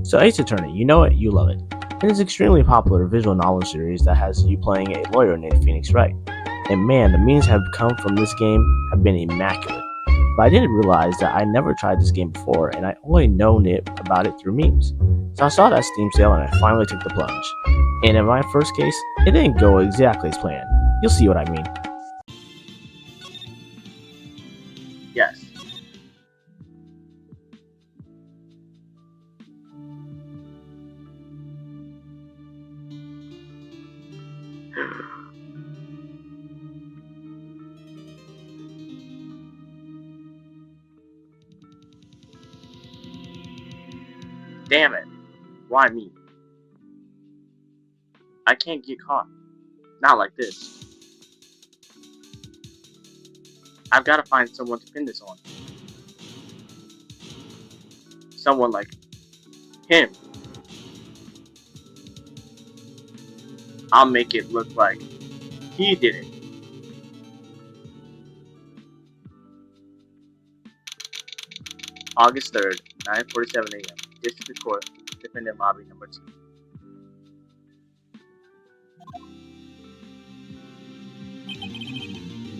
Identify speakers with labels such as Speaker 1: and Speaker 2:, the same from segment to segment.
Speaker 1: So Ace Attorney, you know it, you love it. It is an extremely popular visual novel series that has you playing a lawyer named Phoenix Wright. And man, the memes have come from this game have been immaculate. But I didn't realize that I never tried this game before and I only known about it through memes. So I saw that Steam sale and I finally took the plunge. And in my first case, it didn't go exactly as planned. You'll see what I mean.
Speaker 2: Yes. Damn it. Why me? I can't get caught. Not like this. I've got to find someone to pin this on. Someone like him. I'll make it look like he did it. August 3rd, 9:47 a.m. District Court, Defendant Lobby number 2.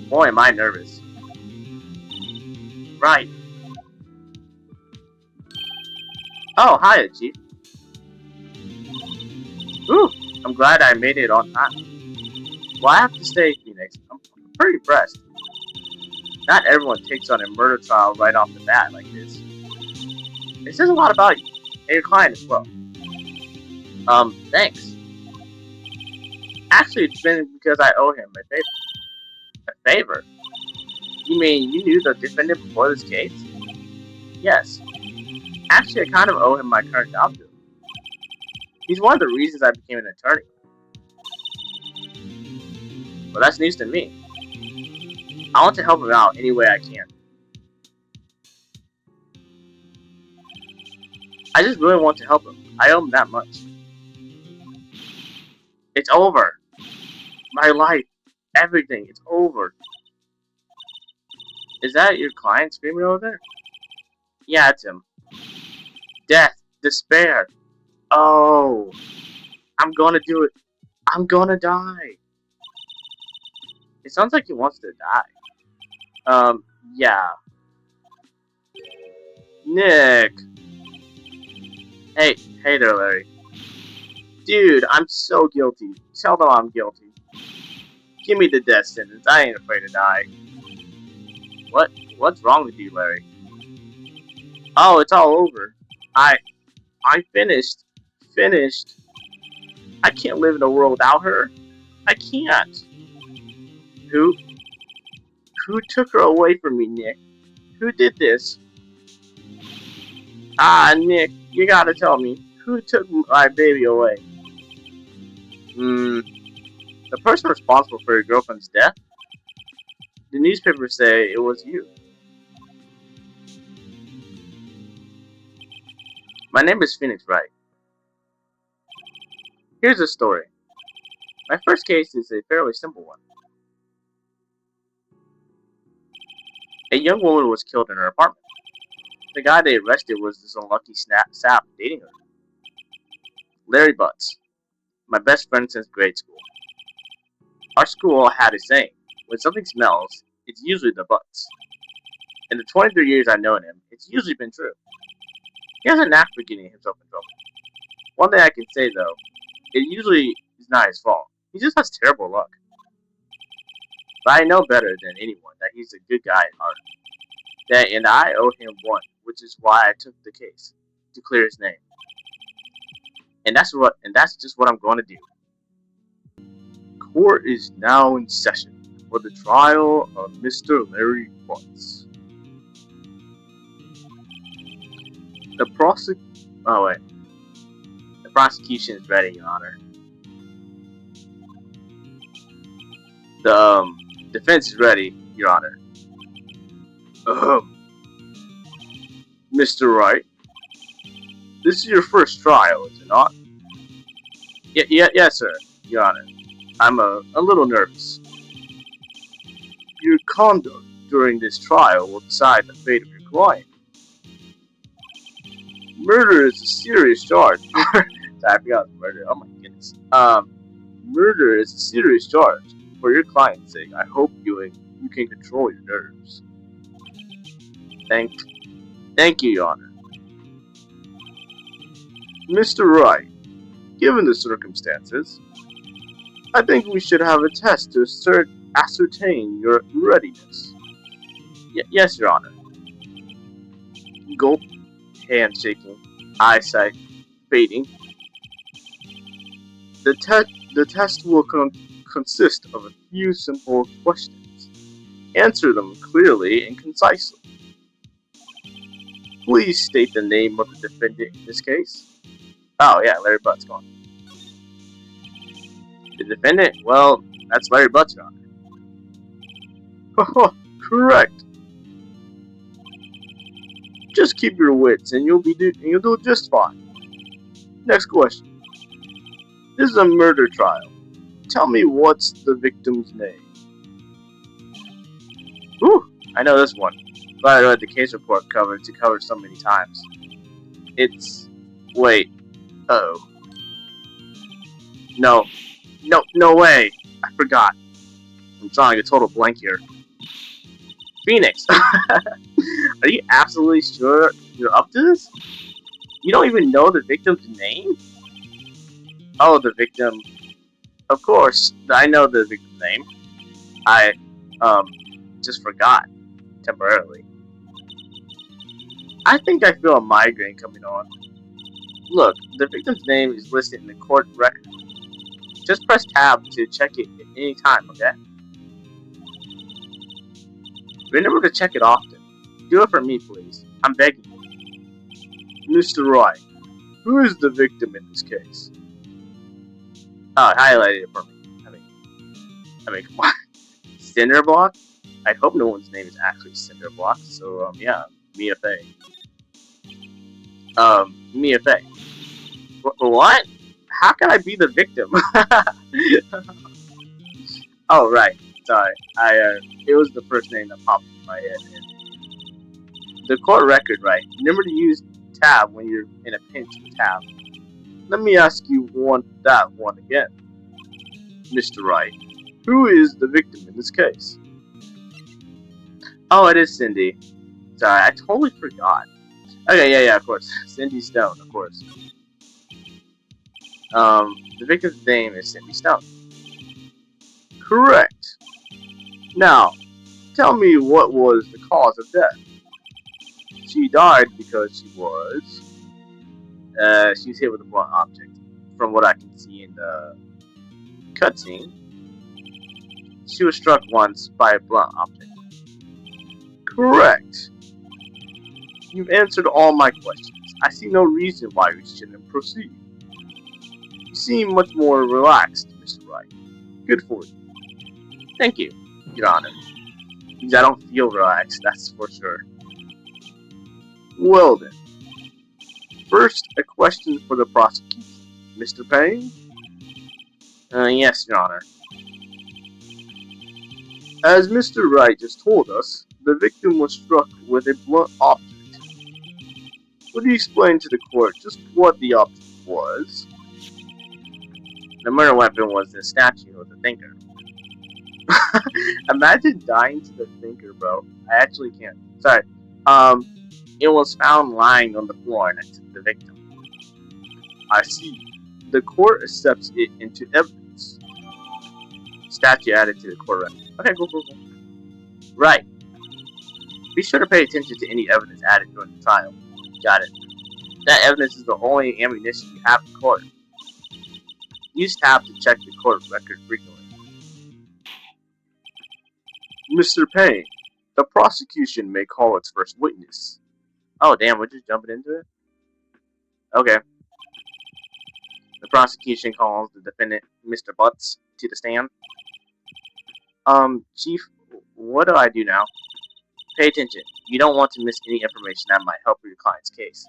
Speaker 2: Boy, am I nervous. Right. Oh, hi, Chief. Ooh, I'm glad I made it on time. Well, I have to say, Phoenix, I'm pretty impressed. Not everyone takes on a murder trial right off the bat like this. It says a lot about you, and your client as well. Thanks. Actually, it's been because I owe him a favor. A favor? You mean you knew the defendant before this case? Yes. Actually, I kind of owe him my current job to him. He's one of the reasons I became an attorney. Well, that's news to me. I want to help him out any way I can. I just really want to help him. I owe him that much. It's over. My life. Everything. It's over. Is that your client screaming over there? Yeah, it's him. Death. Despair. Oh. I'm gonna do it. I'm gonna die. It sounds like he wants to die. Yeah. Nick. Hey there, Larry. Dude, I'm so guilty. Tell them I'm guilty. Give me the death sentence. I ain't afraid to die. What's wrong with you, Larry? Oh, it's all over. I finished. Finished. I can't live in a world without her. I can't. Who took her away from me, Nick? Who did this? Ah, Nick, you gotta tell me. Who took my baby away? The person responsible for your girlfriend's death? The newspapers say it was you. My name is Phoenix Wright. Here's the story. My first case is a fairly simple one. A young woman was killed in her apartment. The guy they arrested was this unlucky sap dating her. Larry Butts, my best friend since grade school. Our school had a saying, when something smells, it's usually the Butts. In the 23 years I've known him, it's usually been true. He has a knack for getting himself in trouble. One thing I can say though, it usually is not his fault. He just has terrible luck. But I know better than anyone that he's a good guy at heart. And I owe him one, which is why I took the case, to clear his name. And that's just what I'm going to do. Court is now in session for the trial of Mr. Larry Butts. The prosecution is ready, Your Honor. The defense is ready, Your Honor. Mr. Wright, this is your first trial, is it not? Yes, sir, Your Honor. I'm a little nervous. Your conduct during this trial will decide the fate of your client. Murder is a serious charge. Sorry, I forgot murder. Oh my goodness. Murder is a serious charge. For your client's sake, I hope you can control your nerves. Thank you, Your Honor. Mr. Wright, given the circumstances, I think we should have a test to ascertain your readiness. Yes, Your Honor. Gulp, hand shaking, eyesight fading. The test will consist of a few simple questions. Answer them clearly and concisely. Please state the name of the defendant in this case. Oh yeah, Larry Butt's gone. The defendant? Well, that's Larry Butt's, Your Honor. Correct. Just keep your wits, and you'll do just fine. Next question. This is a murder trial. Tell me what's the victim's name? Ooh, I know this one. Glad I read the case report covered so many times. Wait. Uh-oh. No way. I forgot. I'm drawing a total blank here. Phoenix. Are you absolutely sure you're up to this? You don't even know the victim's name? Oh, the victim. Of course, I know the victim's name. I, just forgot. Temporarily. I think I feel a migraine coming on. Look, the victim's name is listed in the court record. Just press tab to check it at any time, okay? Remember to check it often. Do it for me, please. I'm begging you. Mr. Wright, who is the victim in this case? Oh, highlighted it for me. I mean, come on. Cinderblock? I hope no one's name is actually Cinderblock, so, yeah, Mia Fey. Mia Fey. What? How can I be the victim? Oh, right. Sorry. It was the first name that popped in my head. The court record, right? Remember to use tab when you're in a pinch with tab. Let me ask you that one again. Mr. Wright, who is the victim in this case? Oh, it is Cindy. Sorry, I totally forgot. Okay, yeah, of course. Cindy Stone, of course. The victim's name is Cindy Stone. Correct. Now, tell me what was the cause of death. She died because she was hit with a blunt object. From what I can see in the cutscene, she was struck once by a blunt object. Correct. You've answered all my questions. I see no reason why we shouldn't proceed. You seem much more relaxed, Mr. Wright. Good for you. Thank you, Your Honor. Because I don't feel relaxed, that's for sure. Well then. First, a question for the prosecution. Mr. Payne? Yes, Your Honor. As Mr. Wright just told us, the victim was struck with a blunt object. Would you explain to the court just what the object was? The murder weapon was the statue of the thinker. Imagine dying to the thinker, bro. I actually can't. Sorry. It was found lying on the floor next to the victim. I see. The court accepts it into evidence. Statue added to the court record. Okay, cool. Right. Be sure to pay attention to any evidence added during the trial. Got it. That evidence is the only ammunition you have in court. Use tab to check the court record frequently. Mr. Payne, the prosecution may call its first witness. Oh, damn, we're just jumping into it? Okay. The prosecution calls the defendant, Mr. Butts, to the stand. Chief, what do I do now? Pay attention. You don't want to miss any information that might help your client's case.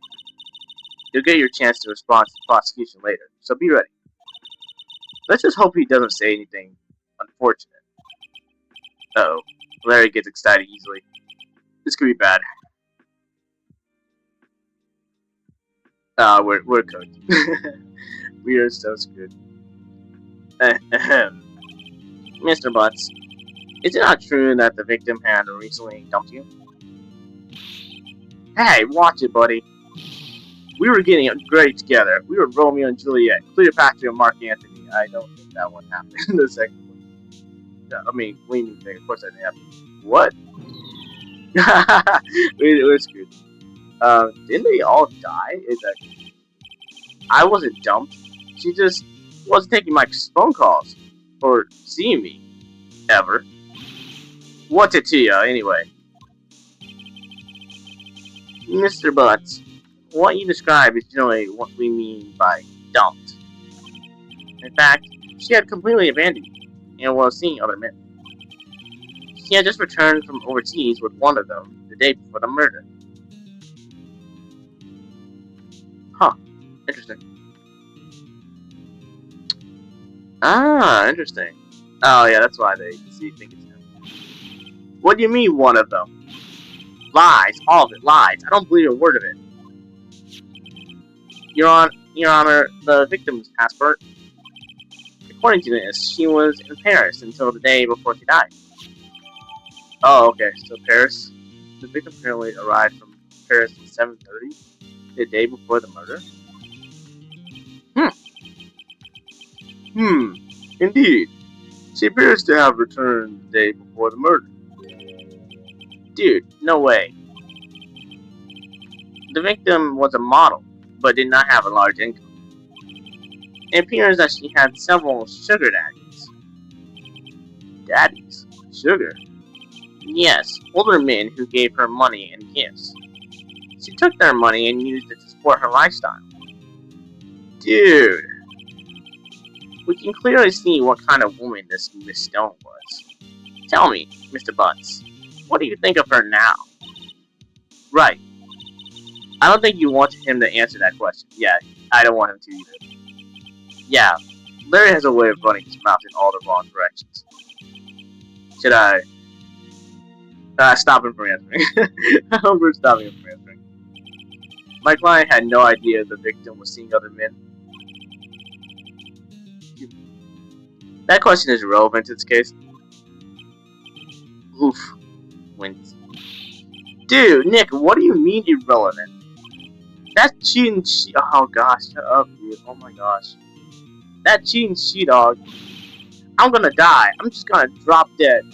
Speaker 2: You'll get your chance to respond to the prosecution later, so be ready. Let's just hope he doesn't say anything unfortunate. Uh-oh. Larry gets excited easily. This could be bad. We're cooked. We are so screwed. Mr. Butts, is it not true that the victim had recently dumped you? Hey, watch it, buddy. We were getting great together. We were Romeo and Juliet, Cleopatra and Mark Antony. I don't think that one happened in the second one. I mean, what do you mean? Of course that didn't happen. What? We're screwed. Didn't they all die? I wasn't dumped. She just wasn't taking my phone calls or seeing me ever. What's it to you, anyway? Mr. Butts, what you describe is generally what we mean by dumped. In fact, she had completely abandoned me and was seeing other men. She had just returned from overseas with one of them the day before the murder. Huh. Interesting. Ah, interesting. Oh yeah, that's why they think it's him. What do you mean, one of them? Lies, all of it, lies. I don't believe a word of it. Your Honor, the victim's passport. According to this, she was in Paris until the day before she died. Oh, okay, so Paris. The victim apparently arrived from Paris at 7:30, the day before the murder. Indeed. She appears to have returned the day before the murder. Dude, no way. The victim was a model, but did not have a large income. It appears that she had several sugar daddies. Daddies? Sugar? Yes, older men who gave her money and gifts. She took their money and used it to support her lifestyle. Dude. We can clearly see what kind of woman this Miss Stone was. Tell me, Mr. Butts, what do you think of her now? Right. I don't think you want him to answer that question. Yeah, I don't want him to either. Yeah, Larry has a way of running his mouth in all the wrong directions. Should I stop him from answering? I hope we're stopping him from answering. My client had no idea the victim was seeing other men. That question is irrelevant to this case. Oof. Wins. Dude, Nick, what do you mean irrelevant? That cheating oh gosh, shut up, dude. Oh my gosh. That cheating she-dog. I'm gonna die. I'm just gonna drop dead.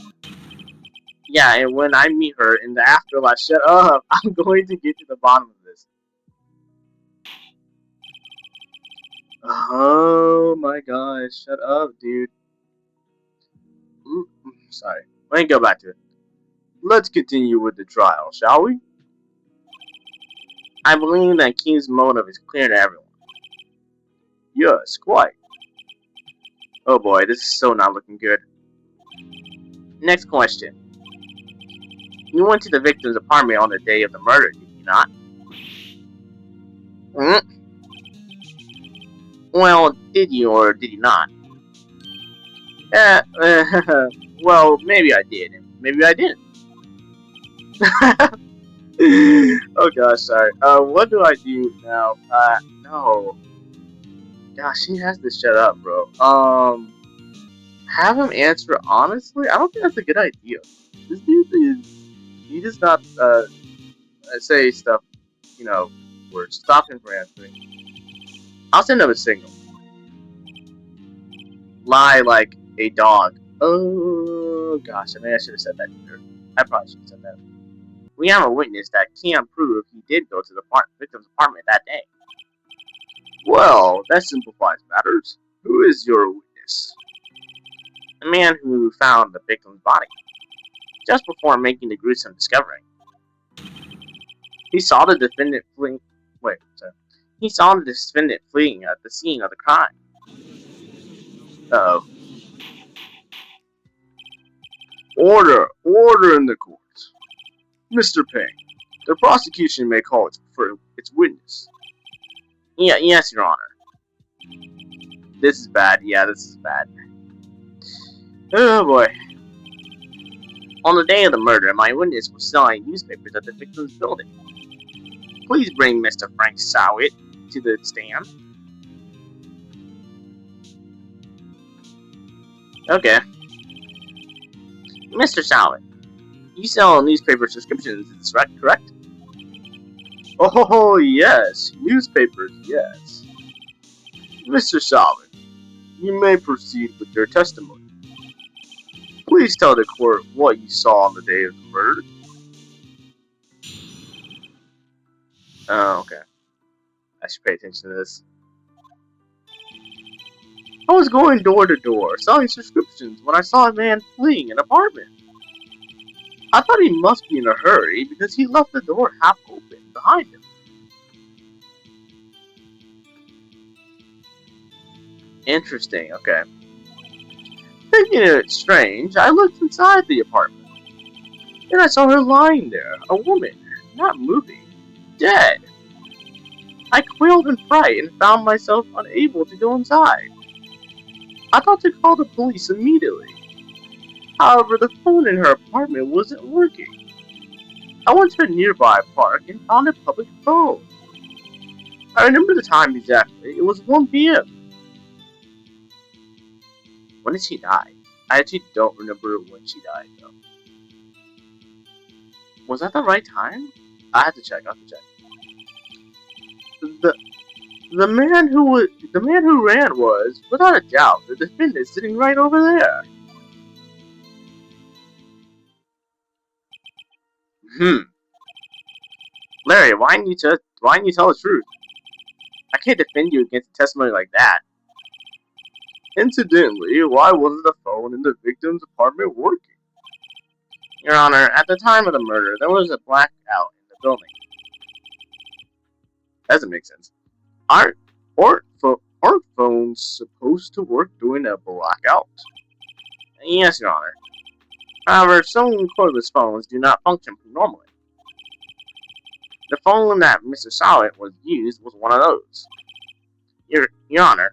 Speaker 2: Yeah, and when I meet her in the afterlife, shut up. I'm going to get to the bottom of this. Oh my gosh, shut up, dude. Sorry. Let me go back to it. Let's continue with the trial, shall we? I believe that King's motive is clear to everyone. Yes, quite. Oh boy, this is so not looking good. Next question. You went to the victim's apartment on the day of the murder, did you not? Well, did you or did you not? Well, maybe I did, and maybe I didn't. Oh gosh, sorry. What do I do now? No. Gosh, he has to shut up, bro. Have him answer honestly? I don't think that's a good idea. This dude is... He does not, say stuff, where stop him from answering. I'll send him a signal. Lie like a dog. Oh gosh, I mean I should have said that either. I probably should have said that. We have a witness that can prove he did go to the victim's apartment that day. Well, that simplifies matters. Who is your witness? The man who found the victim's body, just before making the gruesome discovery. He saw the defendant fleeing. Wait, sorry. He saw the defendant fleeing at the scene of the crime. Uh-oh. Order! Order in the court. Mr. Payne, the prosecution may call its witness. Yeah, yes, Your Honor. This is bad. Yeah, this is bad. Oh boy. On the day of the murder, my witness was selling newspapers at the victim's building. Please bring Mr. Frank Sowit to the stand? Okay. Mr. Salad, you sell newspaper subscriptions, is this correct? Oh, yes. Newspapers, yes. Mr. Salad, you may proceed with your testimony. Please tell the court what you saw on the day of the murder. Oh, okay. I should pay attention to this. I was going door to door, selling subscriptions, when I saw a man fleeing an apartment. I thought he must be in a hurry because he left the door half open behind him. Interesting, okay. Thinking it strange, I looked inside the apartment. And I saw her lying there, a woman, not moving, dead. I quailed in fright and found myself unable to go inside. I thought to call the police immediately. However, the phone in her apartment wasn't working. I went to a nearby park and found a public phone. I remember the time exactly. It was 1 p.m. When did she die? I actually don't remember when she died, though. Was that the right time? I have to check. The the man who ran was, without a doubt, the defendant sitting right over there. Larry, why didn't you tell the truth? I can't defend you against a testimony like that. Incidentally, why wasn't the phone in the victim's apartment working? Your Honor, at the time of the murder, there was a blackout in the building. That doesn't make sense. Aren't phones supposed to work during a blackout? Yes, Your Honor. However, some cordless phones do not function normally. The phone that Mr. Solid was used was one of those. Your Honor,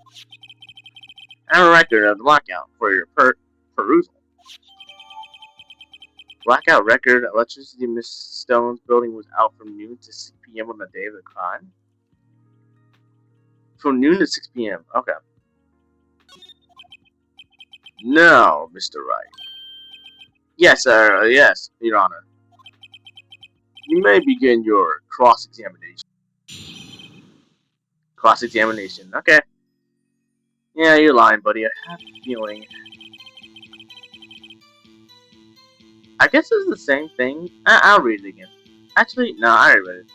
Speaker 2: I have a record of the blackout for your perusal. Blackout record: electricity in Miss Stone's building was out from noon to 6 p.m. on the day of the crime. From noon to 6 p.m. Okay. No, Mr. Wright. Yes, sir. Yes, Your Honor. You may begin your cross-examination. Cross-examination. Okay. Yeah, you're lying, buddy. I have a feeling. I guess it's the same thing. I'll read it again. Actually, no, I already read it.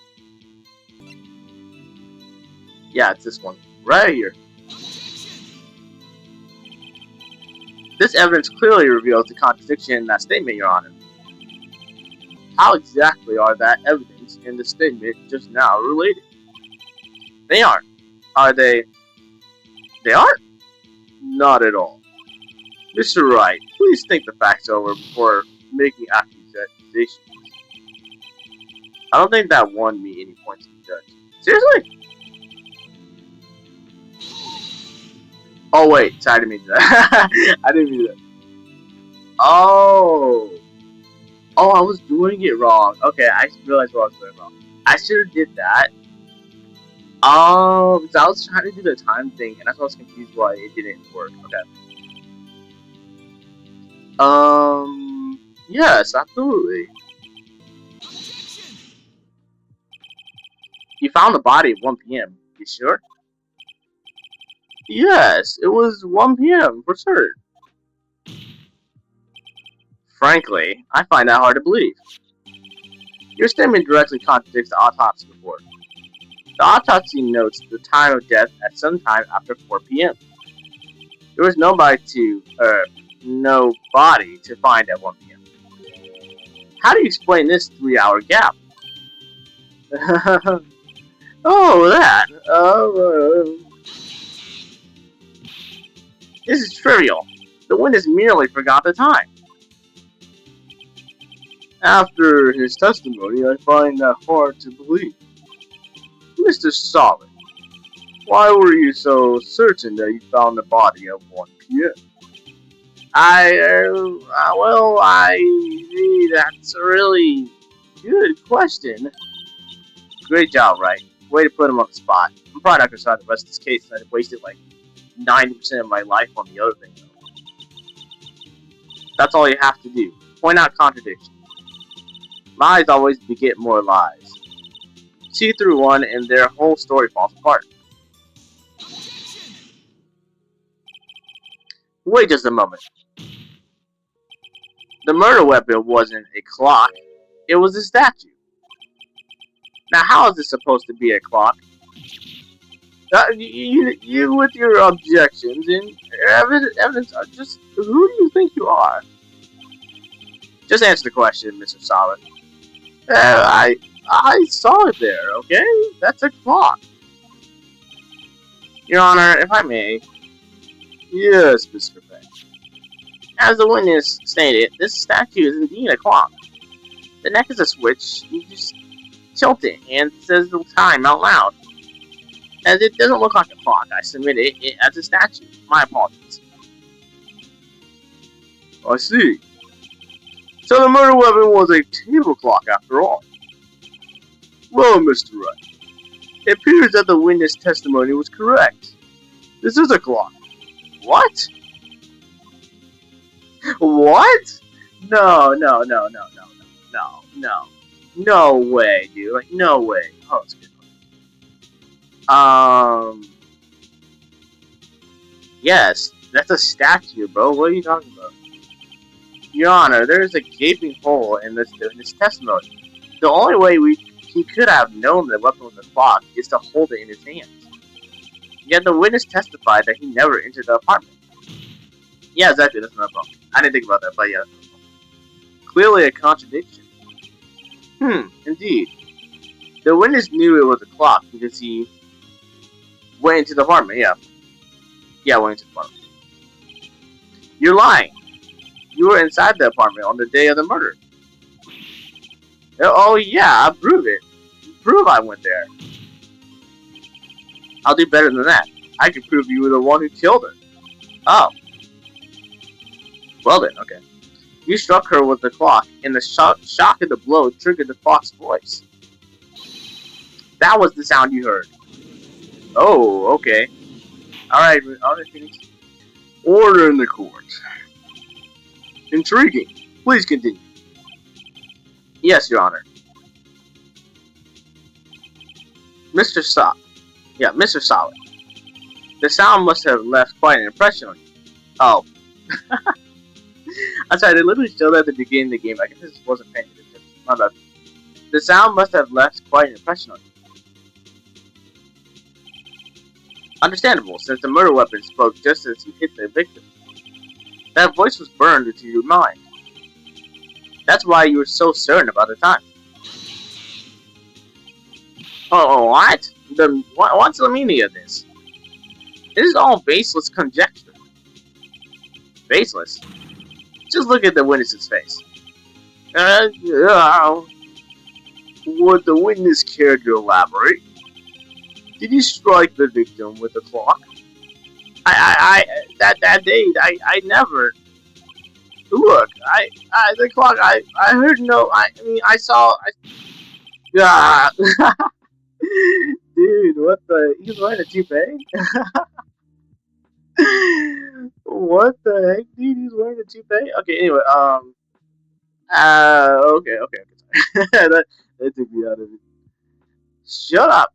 Speaker 2: Yeah, it's this one. Right here. This evidence clearly reveals the contradiction in that statement, Your Honor. How exactly are that evidence and the statement just now related? They aren't. Are they? They aren't? Not at all. Mr. Wright, please think the facts over before making accusations. I don't think that won me any points to the judge. Seriously? Oh wait, sorry, I didn't mean that. I didn't mean that. Oh, I was doing it wrong. Okay, I realized what I was doing wrong. I should have did that. Oh, because I was trying to do the time thing, and that's why I was confused why it didn't work. Okay. Yes, absolutely. You found the body at 1 p.m. You sure? Yes, it was 1 p.m. for sure. Frankly, I find that hard to believe. Your statement directly contradicts the autopsy report. The autopsy notes the time of death at some time after 4 p.m. There was no body to find at 1 p.m. How do you explain this 3-hour gap? Oh, that. This is trivial. The witness merely forgot the time. After his testimony, I find that hard to believe. Mr. Solid, why were you so certain that you found the body at 1 p.m.? That's a really good question. Great job, Wright. Way to put him on the spot. I'm probably not gonna start the rest of this case, and I wasted like 90% of my life on the other thing. That's all you have to do. Point out contradictions. Lies always beget more lies. See through one, and their whole story falls apart. Wait just a moment. The murder weapon wasn't a clock. It was a statue. Now, how is this supposed to be a clock? You with your objections and evidence are just... Who do you think you are? Just answer the question, Mr. Solid. I saw it there, okay? That's a clock. Your Honor, if I may. Yes, Mr. Peck. As the witness stated, this statue is indeed a clock. The neck is a switch. You just tilt it and it says the time out loud. As it doesn't look like a clock, I submit it as a statue. My apologies. I see. So the murder weapon was a table clock after all. Well, Mr. Wright, it appears that the witness testimony was correct. This is a clock. What? What? No. No way, dude. Like, no way. Oh, it's good. Yes, that's a statue, bro. What are you talking about? Your Honor, there is a gaping hole in this testimony. The only way he could have known the weapon was a clock is to hold it in his hands. Yet the witness testified that he never entered the apartment. Yeah, exactly. That's not wrong. I didn't think about that, but yeah. Clearly a contradiction. Indeed. The witness knew it was a clock because he went into the apartment, yeah. Yeah, went into the apartment. You're lying. You were inside the apartment on the day of the murder. Oh, yeah, I prove it. Prove I went there. I'll do better than that. I can prove you were the one who killed her. Oh. Well then, okay. You struck her with the clock, and the shock of the blow triggered the clock's voice. That was the sound you heard. Oh, okay. Alright, Phoenix. Order in the court. Intriguing. Please continue. Yes, Your Honor. Mr. Solid. The sound must have left quite an impression on you. Oh. I'm sorry, they literally showed that at the beginning of the game. I guess this wasn't paying attention. My bad. The sound must have left quite an impression on you. Understandable, since the murder weapon spoke just as you hit the victim. That voice was burned into your mind. That's why you were so certain about the time. Oh, what? What's the meaning of this? This is all baseless conjecture. Baseless? Just look at the witness's face. Would the witness care to elaborate? Did you strike the victim with a clock? That date, I never. Look, the clock, I heard no, I mean, I saw, yeah. Dude, what the, he's wearing a toupee? What the heck, dude, he's wearing a toupee? Okay, anyway, okay, that took me out of it. Shut up!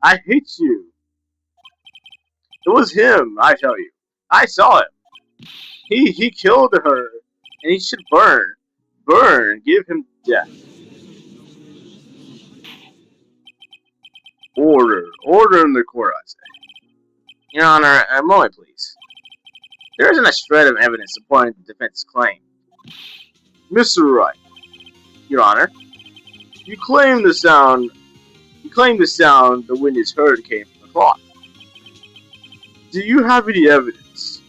Speaker 2: I hate you. It was him, I tell you. I saw him. He killed her, and he should burn. Burn, give him death. Order in the court, I say. Your Honor, a moment, please. There isn't a shred of evidence supporting the defense's claim. Mr. Wright, Your Honor, you claim the sound the witness heard came from the clock. Do you have any evidence?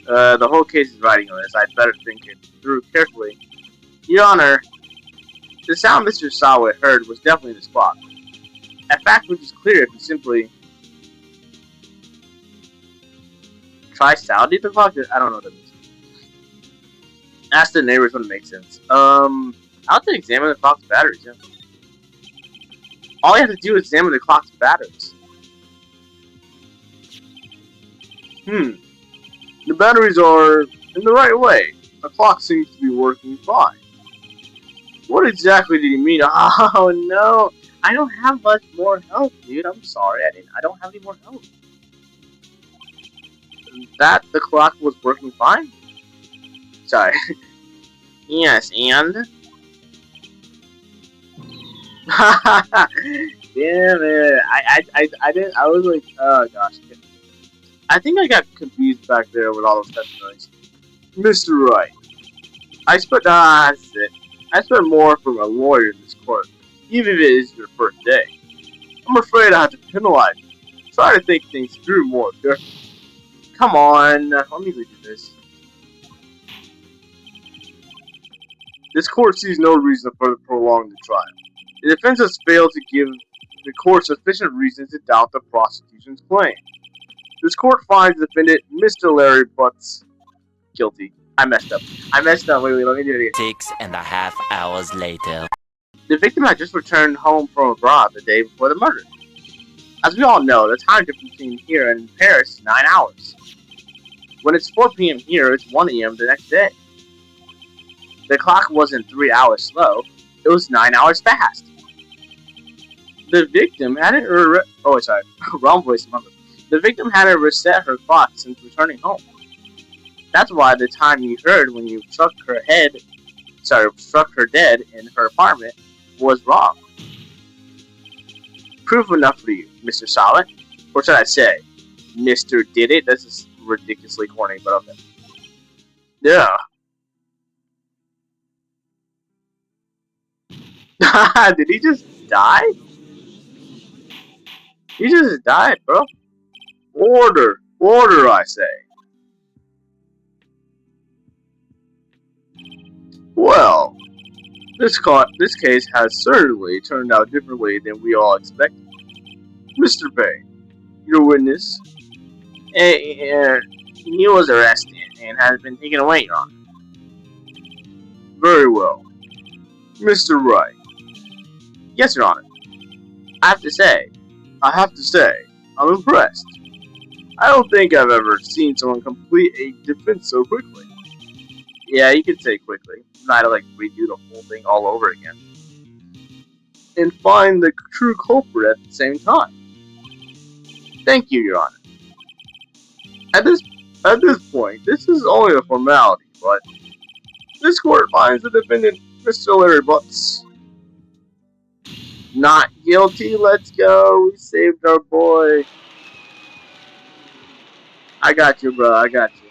Speaker 2: The whole case is riding on this. I'd better think it through carefully. Your Honor, the sound Mr. Sawa heard was definitely this clock. A fact which is clear if you simply try sounding the clock. I don't know what that means. Ask the neighbors when it makes sense. I'll have to examine the clock's batteries, yeah. All you have to do is examine the clock's batteries. The batteries are in the right way. The clock seems to be working fine. What exactly did he mean? Oh no, I don't have much more help, dude. I'm sorry, I don't have any more help. That the clock was working fine? Sorry. Yes, and damn it. I didn't. I was like, oh gosh. I think I got confused back there with all those testimonies. Mr. Wright, that's it. I spent more from a lawyer in this court, even if it is your first day. I'm afraid I have to penalize you. Try to think things through more carefully. Come on, let me read you this. This court sees no reason to further prolong the trial. The defense has failed to give the court sufficient reason to doubt the prosecution's claim. This court finds the defendant, Mr. Larry Butts, guilty. I messed up. Wait, let me do it again.
Speaker 3: 6.5 hours later.
Speaker 2: The victim had just returned home from abroad the day before the murder. As we all know, the time difference between here and Paris is 9 hours. When it's 4 p.m. here, it's 1 a.m. the next day. The clock wasn't 3 hours slow, it was 9 hours fast. The victim hadn't wrong voice, remember. The victim hadn't reset her clock since returning home. That's why the time you heard when you struck her dead in her apartment was wrong. Proof enough for you, Mr. Solid. Or should I say, Mr. Did It? This is ridiculously corny, but okay. Yeah. Did he just die? He just died, bro. Order, I say. Well, this case has certainly turned out differently than we all expected. Mr. Bay, your witness, he was arrested and has been taken away, Your Honor. Very well. Mr. Wright. Yes, Your Honor. I have to say, I'm impressed. I don't think I've ever seen someone complete a defense so quickly. Yeah, you could say quickly. Not to redo the whole thing all over again. And find the true culprit at the same time. Thank you, Your Honor. At this point, this is only a formality, but this court finds the defendant, Mr. Larry Butts, not guilty. Let's go. We saved our boy. I got you, bro. I got you.